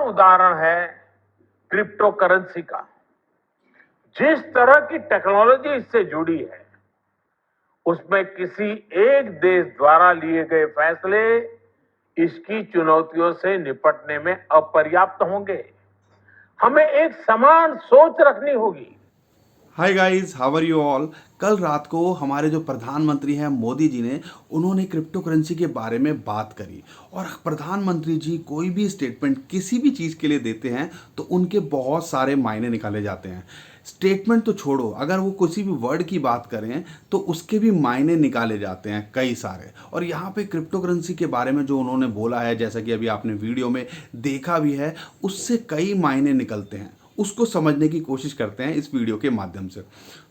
और उदाहरण है क्रिप्टो करेंसी का। जिस तरह की टेक्नोलॉजी इससे जुड़ी है, उसमें किसी एक देश द्वारा लिए गए फैसले इसकी चुनौतियों से निपटने में अपर्याप्त होंगे। हमें एक समान सोच रखनी होगी। Hi guys, how are you all. कल रात को हमारे जो प्रधानमंत्री हैं मोदी जी ने उन्होंने क्रिप्टो करेंसी के बारे में बात करी। और प्रधानमंत्री जी कोई भी स्टेटमेंट किसी भी चीज़ के लिए देते हैं तो उनके बहुत सारे मायने निकाले जाते हैं। स्टेटमेंट तो छोड़ो, अगर वो किसी भी वर्ड की बात करें तो उसके भी मायने निकाले जाते हैं कई सारे। और यहाँ पे क्रिप्टो करेंसी के बारे में जो उन्होंने बोला है, जैसा कि अभी आपने वीडियो में देखा भी है, उससे कई मायने निकलते हैं। उसको समझने की कोशिश करते हैं इस वीडियो के माध्यम से।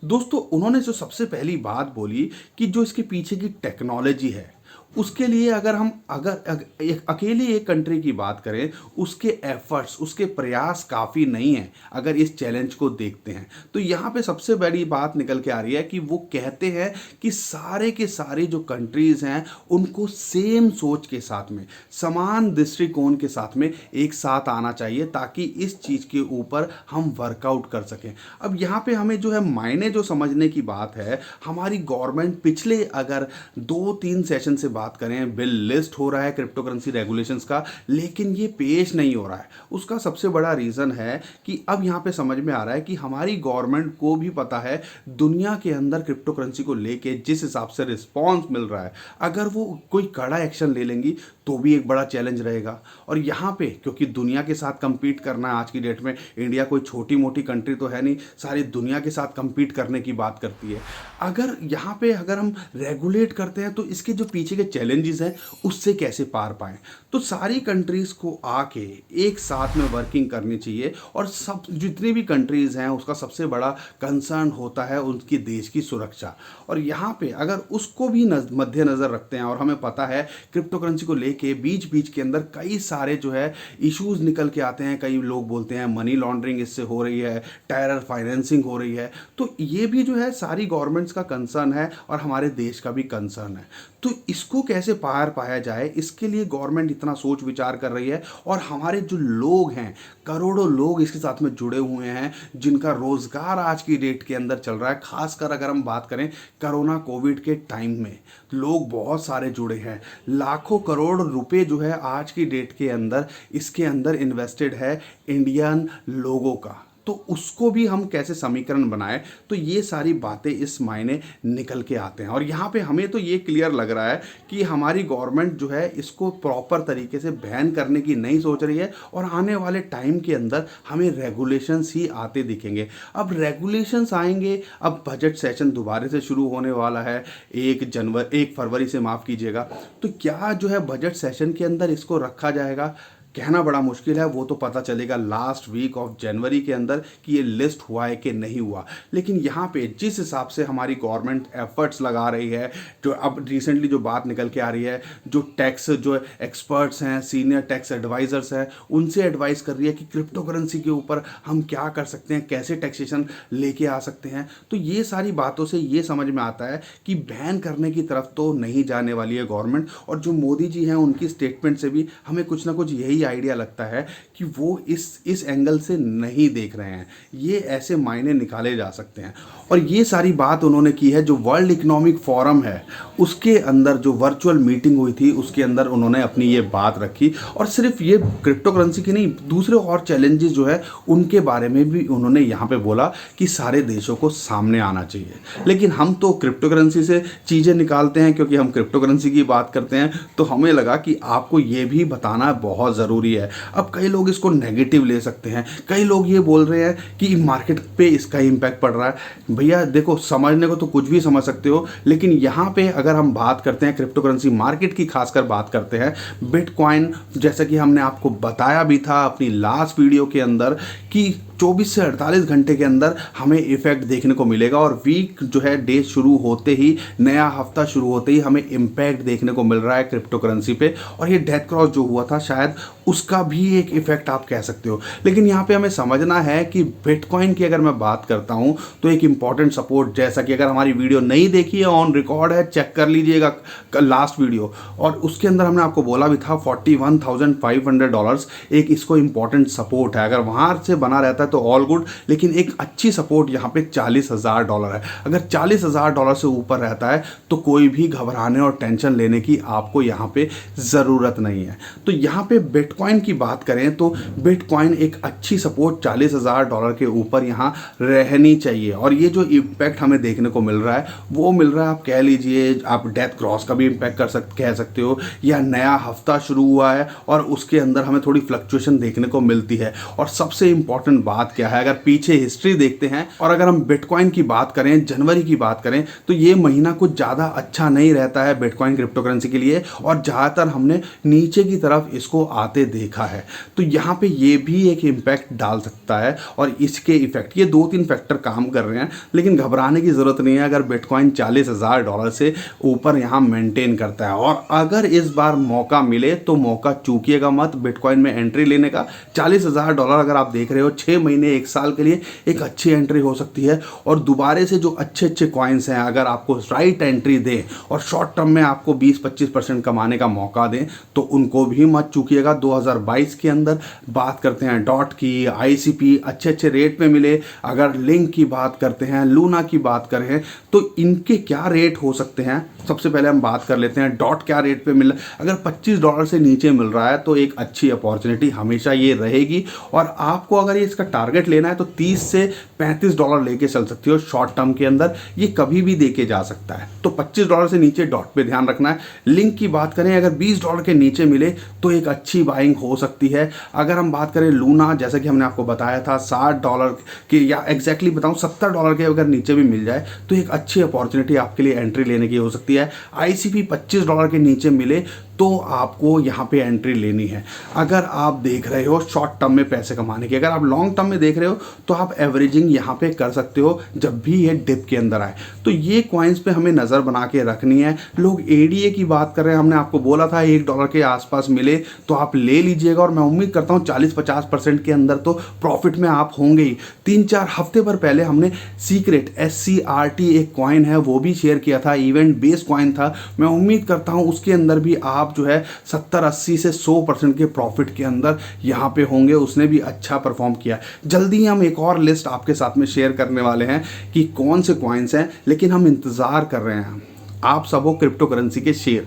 दोस्तों, उन्होंने जो सबसे पहली बात बोली कि जो इसके पीछे की टेक्नोलॉजी है, उसके लिए अगर हम अकेली एक कंट्री की बात करें, उसके एफर्ट्स, उसके प्रयास काफ़ी नहीं हैं। अगर इस चैलेंज को देखते हैं तो यहाँ पे सबसे बड़ी बात निकल के आ रही है कि वो कहते हैं कि सारे के सारे जो कंट्रीज़ हैं उनको सेम सोच के साथ में, समान दृष्टिकोण के साथ में एक साथ आना चाहिए ताकि इस चीज़ के ऊपर हम वर्कआउट कर सकें। अब यहाँ पे हमें जो है मायने जो समझने की बात है, हमारी गवर्नमेंट पिछले अगर 2-3 सेशन से बात करें, बिल लिस्ट हो रहा है क्रिप्टो करेंसी रेगुलेशंस का, लेकिन ये पेश नहीं हो रहा है। उसका सबसे बड़ा रीज़न है कि अब यहाँ पे समझ में आ रहा है कि हमारी गवर्नमेंट को भी पता है दुनिया के अंदर क्रिप्टो करेंसी को लेके जिस हिसाब से रिस्पॉन्स मिल रहा है, अगर वो कोई कड़ा एक्शन ले लेंगी तो भी एक बड़ा चैलेंज रहेगा। और यहाँ पे क्योंकि दुनिया के साथ कंपीट करना है आज की डेट में, इंडिया कोई छोटी मोटी कंट्री तो है नहीं, सारी दुनिया के साथ कंपीट करने की बात करती है। अगर यहाँ पे अगर हम रेगुलेट करते हैं तो इसके जो पीछे के चैलेंजेस हैं उससे कैसे पार पाएं। तो सारी कंट्रीज़ को आके एक साथ में वर्किंग करनी चाहिए। और सब जितनी भी कंट्रीज़ हैं उसका सबसे बड़ा कंसर्न होता है उनकी देश की सुरक्षा। और यहाँ पे अगर उसको भी मद्देनज़र रखते हैं, और हमें पता है क्रिप्टो करेंसी को लेके बीच बीच के अंदर कई सारे जो है इश्यूज़ निकल के आते हैं। कई लोग बोलते हैं मनी लॉन्ड्रिंग इससे हो रही है, टेरर फाइनेंसिंग हो रही है। तो ये भी जो है सारी गवर्नमेंट्स का कंसर्न है और हमारे देश का भी कंसर्न है। तो इसको कैसे पार पाया जाए, इसके लिए गवर्नमेंट इतना सोच विचार कर रही है। और हमारे जो लोग हैं, करोड़ों लोग इसके साथ में जुड़े हुए हैं, जिनका रोजगार आज की डेट के अंदर चल रहा है। खासकर अगर हम बात करें कोरोना कोविड के टाइम में, लोग बहुत सारे जुड़े हैं। लाखों करोड़ रुपए जो है आज की डेट के अंदर इसके अंदर इन्वेस्टेड है इंडियन लोगों का। तो उसको भी हम कैसे समीकरण बनाएं, तो ये सारी बातें इस मायने निकल के आते हैं। और यहाँ पे हमें तो ये क्लियर लग रहा है कि हमारी गवर्नमेंट जो है इसको प्रॉपर तरीके से बैन करने की नहीं सोच रही है। और आने वाले टाइम के अंदर हमें रेगुलेशंस ही आते दिखेंगे। अब रेगुलेशंस आएंगे, अब बजट सेशन दोबारा से शुरू होने वाला है 1 फरवरी से, माफ़ कीजिएगा। तो क्या जो है बजट सेशन के अंदर इसको रखा जाएगा, कहना बड़ा मुश्किल है। वो तो पता चलेगा लास्ट वीक ऑफ जनवरी के अंदर कि ये लिस्ट हुआ है कि नहीं हुआ। लेकिन यहाँ पे जिस हिसाब से हमारी गवर्नमेंट एफर्ट्स लगा रही है, जो अब रिसेंटली जो बात निकल के आ रही है, जो टैक्स जो एक्सपर्ट्स हैं, सीनियर टैक्स एडवाइजर्स हैं, उनसे एडवाइस कर रही है कि क्रिप्टो करेंसी के ऊपर हम क्या कर सकते हैं, कैसे टैक्सेशन लेके आ सकते हैं। तो ये सारी बातों से ये समझ में आता है कि बैन करने की तरफ तो नहीं जाने वाली है गवर्नमेंट। और जो मोदी जी हैं उनकी स्टेटमेंट से भी हमें कुछ ना कुछ यही आइडिया लगता है कि वो इस एंगल से नहीं देख रहे हैं। ये ऐसे मायने निकाले जा सकते हैं। और ये सारी बात उन्होंने की है जो वर्ल्ड इकोनॉमिक फोरम है उसके अंदर, जो वर्चुअल मीटिंग हुई थी उसके अंदर उन्होंने अपनी ये बात रखी। और सिर्फ ये क्रिप्टो करेंसी की नहीं, दूसरे और चैलेंजेस जो है उनके बारे में भी उन्होंने यहाँ पे बोला कि सारे देशों को सामने आना चाहिए। लेकिन हम तो क्रिप्टो करेंसी से चीज़ें निकालते हैं, क्योंकि हम क्रिप्टो करेंसी की बात करते हैं, तो हमें लगा कि आपको ये भी बताना बहुत ज़रूरी है। अब कई लोग इसको नेगेटिव ले सकते हैं, कई लोग ये बोल रहे हैं कि मार्केट पे इसका इम्पैक्ट पड़ रहा है। भैया देखो, समझने को तो कुछ भी समझ सकते हो, लेकिन यहाँ पे अगर हम बात करते हैं क्रिप्टो करेंसी मार्केट की, खासकर बात करते हैं बिटकॉइन, जैसा कि हमने आपको बताया भी था अपनी लास्ट वीडियो के अंदर कि 24 से 48 घंटे के अंदर हमें इफेक्ट देखने को मिलेगा और वीक जो है डे शुरू होते ही, नया हफ्ता शुरू होते ही हमें इम्पैक्ट देखने को मिल रहा है क्रिप्टो करेंसी पे। और ये डेथ क्रॉस जो हुआ था शायद उसका भी एक इफेक्ट आप कह सकते हो। लेकिन यहाँ पे हमें समझना है कि बिटकॉइन की अगर मैं बात करता हूँ तो एक इंपॉर्टेंट सपोर्ट, जैसा कि अगर हमारी वीडियो नहीं देखी है, ऑन रिकॉर्ड है, चेक कर लीजिएगा लास्ट वीडियो, और उसके अंदर हमने आपको बोला भी था $41,500 एक इसको इंपॉर्टेंट सपोर्ट है। अगर वहाँ से बना रहता है तो ऑल गुड, लेकिन एक अच्छी सपोर्ट यहाँ पे $40,000 है। अगर $40,000 से ऊपर रहता है तो कोई भी घबराने और टेंशन लेने की आपको यहाँ पे ज़रूरत नहीं है। तो यहाँ पे बिटकॉइन की बात करें तो बिटकॉइन एक अच्छी सपोर्ट $40,000 के ऊपर यहाँ रहनी चाहिए। और ये जो इम्पैक्ट हमें देखने को मिल रहा है वो मिल रहा है, आप कह लीजिए, आप डेथ क्रॉस का भी इम्पैक्ट कह सकते हो, या नया हफ्ता शुरू हुआ है और उसके अंदर हमें थोड़ी फ्लक्चुएशन देखने को मिलती है। और सबसे इंपॉर्टेंट बात क्या है, अगर पीछे हिस्ट्री देखते हैं और अगर हम बिटकॉइन की बात करें, जनवरी की बात करें, तो ये महीना कुछ ज़्यादा अच्छा नहीं रहता है बिटकॉइन क्रिप्टो करेंसी के लिए, और ज़्यादातर हमने नीचे की तरफ इसको आते देखा है। तो यहाँ पे ये भी एक इम्पैक्ट डाल सकता है और इसके इफेक्ट, ये 2-3 फैक्टर काम कर रहे हैं। लेकिन घबराने की ज़रूरत नहीं है अगर बिटकॉइन $40,000 से ऊपर यहाँ मेंटेन करता है। और अगर इस बार मौका मिले तो मौका चूकिएगा मत बिटकॉइन में एंट्री लेने का। $40,000 अगर आप देख रहे हो 6 महीने 1 साल के लिए एक अच्छी एंट्री हो सकती है। और दोबारे से जो अच्छे अच्छे कॉइन्स हैं अगर आपको राइट एंट्री दें और शॉर्ट टर्म में आपको 20-25% कमाने का मौका दें तो उनको भी मत चूकिएगा। 2022 के अंदर बात करते हैं डॉट की, ICP अच्छे अच्छे रेट पे मिले। अगर लिंक की बात करते हैं, लूना की बात करें तो इनके क्या रेट हो सकते हैं, सबसे पहले हम बात कर लेते हैं डॉट क्या रेट पे मिल। अगर $25 से नीचे मिल रहा है तो एक अच्छी अपॉर्चुनिटी हमेशा ये रहेगी। और आपको अगर ये इसका टारगेट लेना है तो $30 से $35 लेके चल सकते हो शॉर्ट टर्म के अंदर, ये कभी भी देके जा सकता है। तो $25 से नीचे डॉट पे ध्यान रखना है। लिंक की बात करें, अगर $20 के नीचे मिले तो एक अच्छी बाइंग हो सकती है। अगर हम बात करें लूना, जैसा कि हमने आपको बताया था $60 के, या एग्जैक्टली बताऊं $70 के अगर नीचे भी मिल जाए तो एक अच्छी अपॉर्चुनिटी आपके लिए एंट्री लेने की हो सकती है। ICP $25 के नीचे मिले तो आपको यहाँ पे एंट्री लेनी है। अगर आप देख रहे हो शॉर्ट टर्म में पैसे कमाने की, अगर आप लॉन्ग टर्म में देख रहे हो तो आप एवरेजिंग यहाँ पे कर सकते हो जब भी ये डिप के अंदर आए। तो ये कॉइन्स पे हमें नज़र बना के रखनी है। लोग ADA की बात कर रहे हैं, हमने आपको बोला था $1 के आसपास मिले तो आप ले लीजिएगा। और मैं उम्मीद करता हूँ 40-50% के अंदर तो प्रॉफिट में आप होंगे ही। 3-4 हफ्ते भर पहले हमने सीक्रेट SCRT एक कॉइन है वो भी शेयर किया था, इवेंट बेस्ड कॉइन था। मैं उम्मीद करता हूँ उसके अंदर भी आप जो है 70-80 से 100% के प्रॉफिट के अंदर यहाँ पे होंगे। उसने भी अच्छा परफॉर्म किया। जल्दी ही हम एक और लिस्ट आपके साथ में शेयर करने वाले हैं कि कौन से कॉइन्स हैं, लेकिन हम इंतज़ार कर रहे हैं। आप सब हो क्रिप्टो करेंसी के शेर,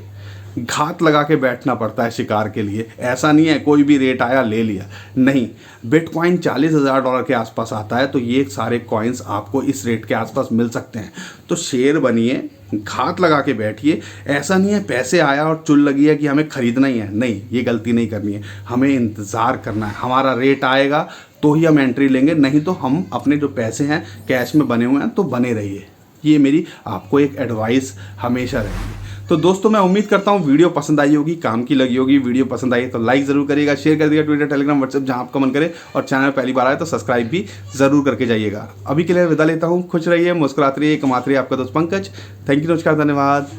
घात लगा के बैठना पड़ता है शिकार के लिए। ऐसा नहीं है कोई भी रेट आया ले लिया, नहीं। बिटकॉइन $40,000 के आसपास आता है तो ये सारे कॉइन्स आपको इस रेट के आसपास मिल सकते हैं। तो शेर बनिए, घात लगा के बैठिए। ऐसा नहीं है पैसे आया और चुल लगी है कि हमें खरीदना ही है, नहीं, ये गलती नहीं करनी है। हमें इंतज़ार करना है, हमारा रेट आएगा तो ही हम एंट्री लेंगे, नहीं तो हम अपने जो पैसे हैं कैश में बने हुए हैं तो बने रहिए। ये मेरी आपको एक एडवाइस हमेशा रहेगी। तो दोस्तों मैं उम्मीद करता हूँ वीडियो पसंद आई होगी, काम की लगी होगी। वीडियो पसंद आई तो लाइक ज़रूर करिएगा, शेयर कर दिएगा, ट्विटर, टेलीग्राम, व्हाट्सएप जहाँ आपका मन करे। और चैनल पहली बार आए तो सब्सक्राइब भी ज़रूर करके जाइएगा। अभी के लिए विदा लेता हूँ। खुश रहिए, मुस्कुराते रहिए, कमाते रहिए। आपका दोस्त पंकज। थैंक यू, नमस्कार, धन्यवाद।